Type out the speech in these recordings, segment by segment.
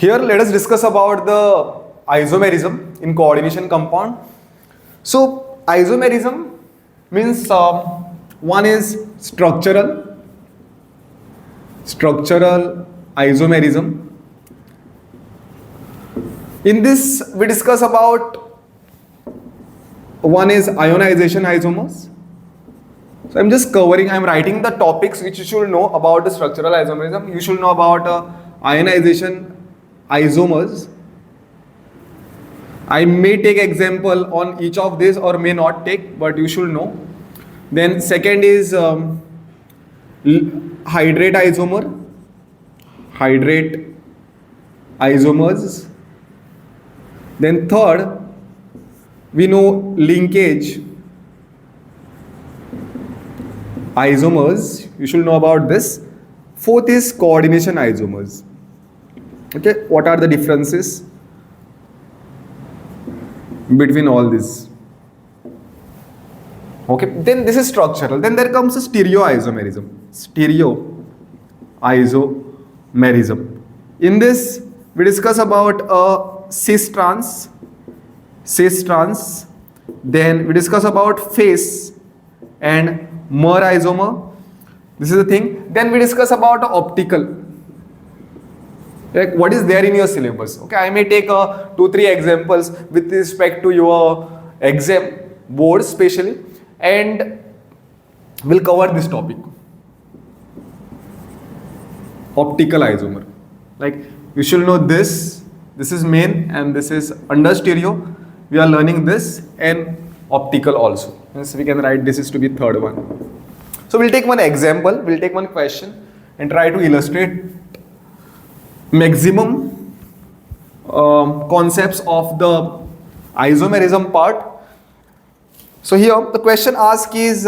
Here let us discuss about the isomerism in coordination compound. So isomerism means one is structural isomerism. In this we discuss about one is ionization isomers. So I'm just covering, I'm writing the topics which you should know about the structural isomerism. You should know about ionization isomers. I may take example on each of these or may not take, but you should know. Then second is hydrate isomers. Then third, we know linkage isomers. You should know about this. Fourth is coordination isomers. Okay, what are the differences between all this? Okay, then this is structural. Then there comes a stereoisomerism. In this, we discuss about cis trans. Then we discuss about face and mer isomer. This is the thing. Then we discuss about optical. Like what is there in your syllabus. Okay, I may take 2-3 examples with respect to your exam board especially, and we'll cover this topic. Optical isomer. Like you should know this. This is main and this is under stereo. We are learning this and optical also. So we can write this is to be third one. So we'll take one example. We'll take one question and try to illustrate maximum concepts of the isomerism part. So here the question asked is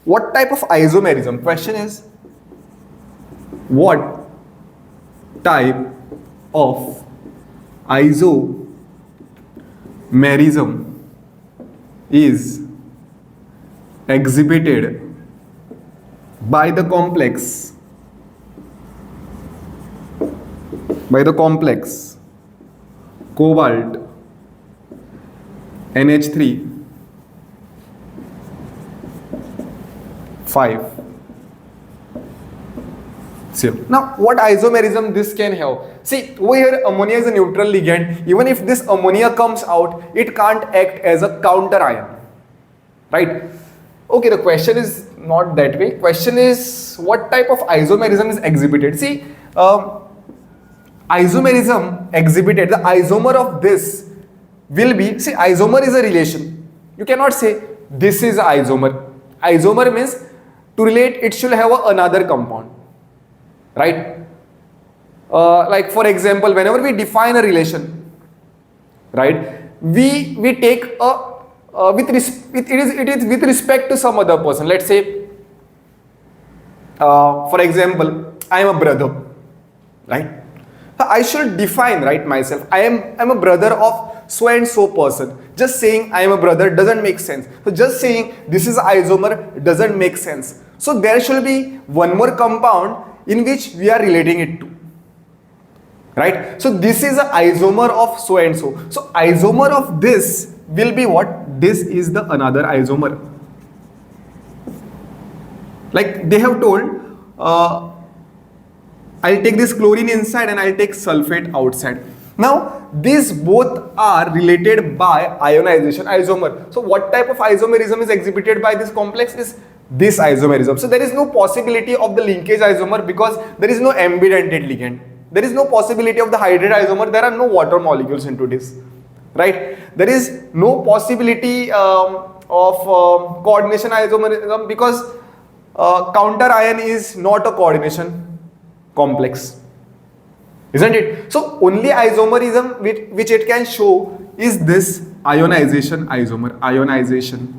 what type of isomerism? Question is what type of isomerism is exhibited by the complex cobalt NH3 5. So now what isomerism this can have? See over here ammonia is a neutral ligand. Even if this ammonia comes out, it can't act as a counter ion, right? Okay, the question is not that way. Question is what type of isomerism is exhibited? See isomerism exhibited, the isomer of this will be, see isomer is a relation. You cannot say this is isomer. Isomer means to relate it should have another compound, right? Like for example, whenever we define a relation, right, we take a it is with respect to some other person. Let's say for example, I am a brother, right? I should define, right, myself. I am a brother of so and so person. Just saying I am a brother doesn't make sense. So just saying this is isomer doesn't make sense. So there should be one more compound in which we are relating it to, right? So this is an isomer of so and so. So isomer of this will be what? This is the another isomer. Like they have told I'll take this chlorine inside and I'll take sulfate outside. Now these both are related by ionization isomer. So what type of isomerism is exhibited by this complex is this isomerism. So there is no possibility of the linkage isomer because there is no ambidentate ligand. There is no possibility of the hydrate isomer. There are no water molecules into this, right? There is no possibility of coordination isomerism because counter ion is not a coordination complex, isn't it? So only isomerism which it can show is this ionization isomerism.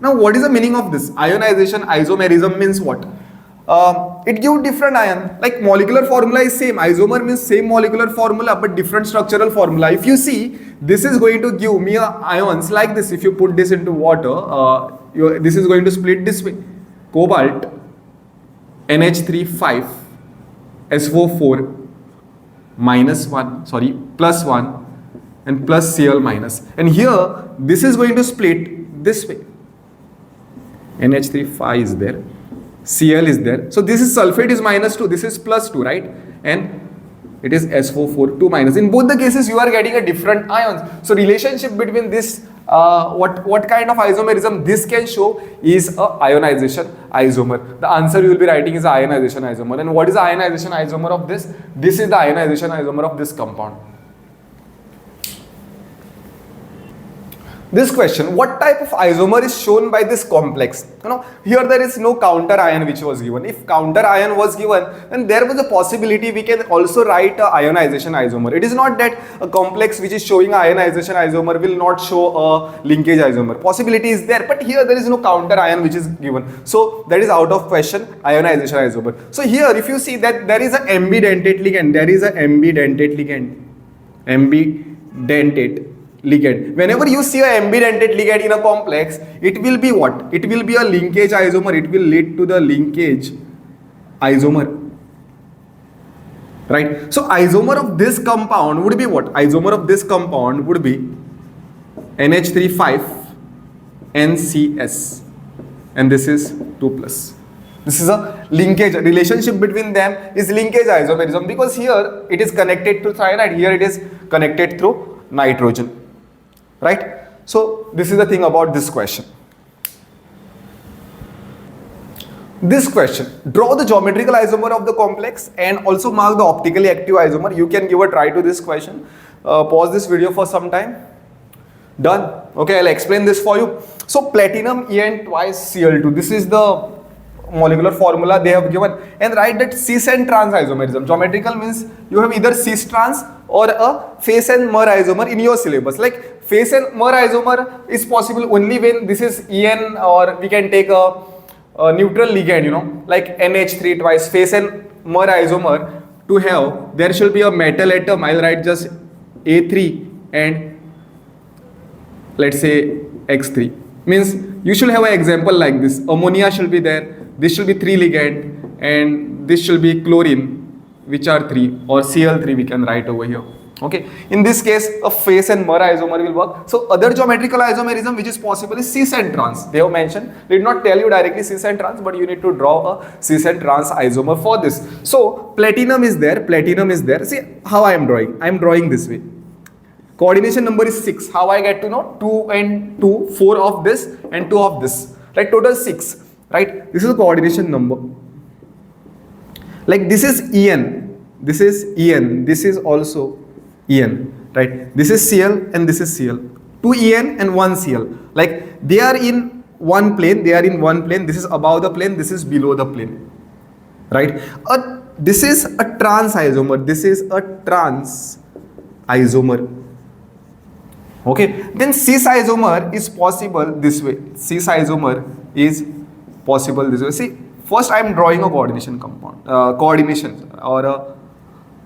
Now what is the meaning of this? Ionization isomerism means what? It gives different ion, like molecular formula is same. Isomer means same molecular formula but different structural formula. If you see, this is going to give me ions like this. If you put this into water, this is going to split this way. Cobalt NH3 5 SO4 minus 1, sorry, plus 1 and plus Cl minus. And here, this is going to split this way. NH3 phi is there, Cl is there. So this is sulfate is minus 2, this is plus 2, right? And it is SO4 2 minus. In both the cases, you are getting a different ions. So relationship between this, what kind of isomerism this can show is a ionization isomer. The answer you will be writing is ionization isomer. And what is the ionization isomer of this? This is the ionization isomer of this compound. This question, what type of isomer is shown by this complex? Here there is no counter ion which was given. If counter ion was given, then there was a possibility we can also write a ionization isomer. It is not that a complex which is showing a ionization isomer will not show a linkage isomer. Possibility is there, but here there is no counter ion which is given. So that is out of question, ionization isomer. So here if you see that there is an ambidentate ligand, ambidentate ligand. Whenever you see an ambidentate ligand in a complex, it will be what? It will be a linkage isomer. It will lead to the linkage isomer. Right? So isomer of this compound would be what? Isomer of this compound would be NH3 NCS. And this is 2+. This is a linkage. Relationship between them is linkage isomerism, because here it is connected to cyanide, here it is connected through nitrogen. Right? So this is the thing about this question. This question, draw the geometrical isomer of the complex and also mark the optically active isomer. You can give a try to this question. Pause this video for some time. Done. Okay, I'll explain this for you. So platinum En twice Cl2. This is the molecular formula they have given, and write that cis and trans isomerism. Geometrical means you have either cis trans or a face and mer isomer in your syllabus. Like face and mer isomer is possible only when this is En, or we can take a neutral ligand, like NH3 twice. Face and mer isomer, to have, there should be a metal atom. I'll write just A3 and let's say X3. Means you should have an example like this. Ammonia should be there. This should be 3 ligand, and this should be chlorine, which are 3, or Cl3 we can write over here. Okay. In this case, a face and mer isomer will work. So other geometrical isomerism which is possible is cis and trans. They have mentioned. They did not tell you directly cis and trans, but you need to draw a cis and trans isomer for this. So platinum is there. See how I am drawing. I am drawing this way. Coordination number is 6. How I get to know? 2 and 2, 4 of this and 2 of this. Right? Total 6. Right? This is a coordination number. Like this is En. This is En. This is also En. Right? This is Cl and this is Cl. 2 En and 1 Cl. Like they are in one plane. This is above the plane. This is below the plane. Right? This is a trans isomer. This is a trans isomer. Okay, then cis isomer is possible this way. Cis isomer is possible this way. See, first I am drawing a coordination compound,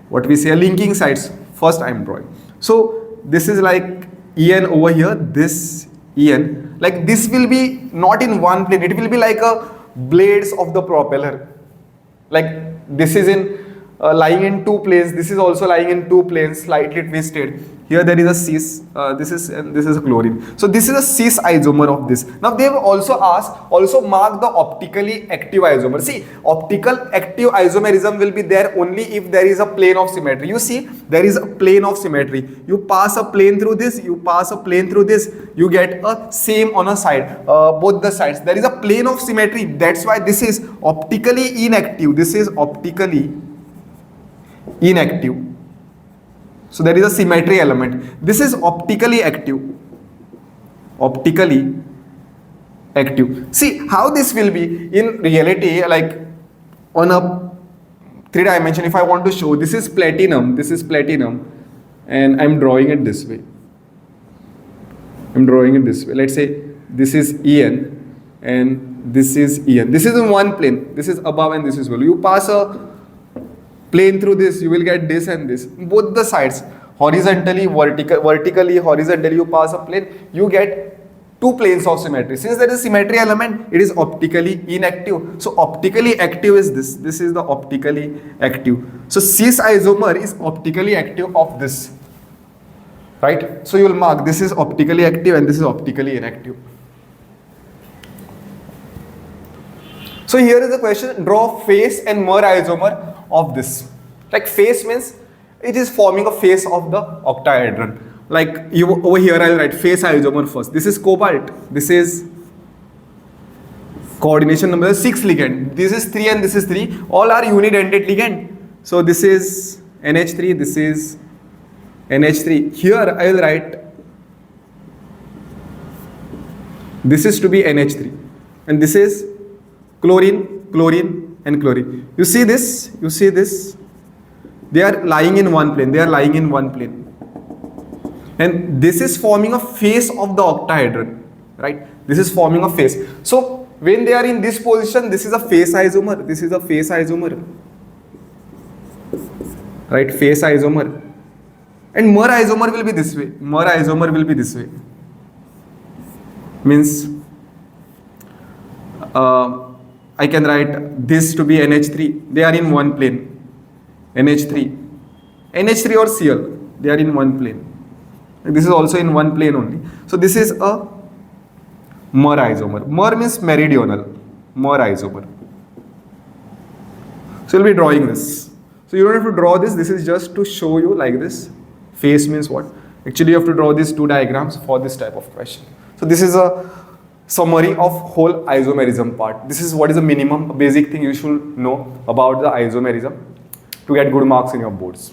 what we say, linking sites. First I am drawing. So this is like En over here. This En, like this will be not in one plane. It will be like a blades of the propeller. Like this is in lying in 2 planes. This is also lying in 2 planes, slightly twisted. Here there is a cis, this is a chlorine. So this is a cis isomer of this. Now they have also asked, also mark the optically active isomer. See, optical active isomerism will be there only if there is a plane of symmetry. You see, there is a plane of symmetry. You pass a plane through this, you pass a plane through this, you get a same on a side, both the sides. There is a plane of symmetry. That's why this is optically inactive. This is optically inactive. So there is a symmetry element. This is optically active. Optically active. See how this will be in reality, like on a 3 dimension. If I want to show, this is platinum, and I'm drawing it this way. Let's say this is En and this is En. This is in one plane. This is above and this is below. You pass a plane through this, you will get this and this. Both the sides, horizontally, vertically, horizontally, you pass a plane, you get two planes of symmetry. Since there is a symmetry element, it is optically inactive. So optically active is this. This is the optically active. So cis isomer is optically active of this. Right? So you will mark this is optically active and this is optically inactive. So here is the question, draw face and mer isomer of this. Like face means it is forming a face of the octahedron. Like you over here I'll write face isomer first. This is cobalt. This is coordination number 6 ligand. This is 3 and this is 3. All are unidentate ligand. So this is NH3, this is NH3. Here I will write this is to be NH3 and this is chlorine, chlorine and chlorine. You see this? You see this? They are lying in one plane. They are lying in one plane. And this is forming a face of the octahedron. Right? This is forming a face. So when they are in this position, this is a face isomer. This is a face isomer. Right? Face isomer. And mer isomer will be this way. Mer isomer will be this way. Means I can write this to be NH3. They are in one plane. NH3. NH3 or Cl. They are in one plane. And this is also in one plane only. So this is a mer isomer. Mer means meridional. Mer isomer. So we'll be drawing this. So you don't have to draw this. This is just to show you like this. Face means what? Actually you have to draw these two diagrams for this type of question. So this is a summary of whole isomerism part. This is what is the minimum, a basic thing you should know about the isomerism to get good marks in your boards.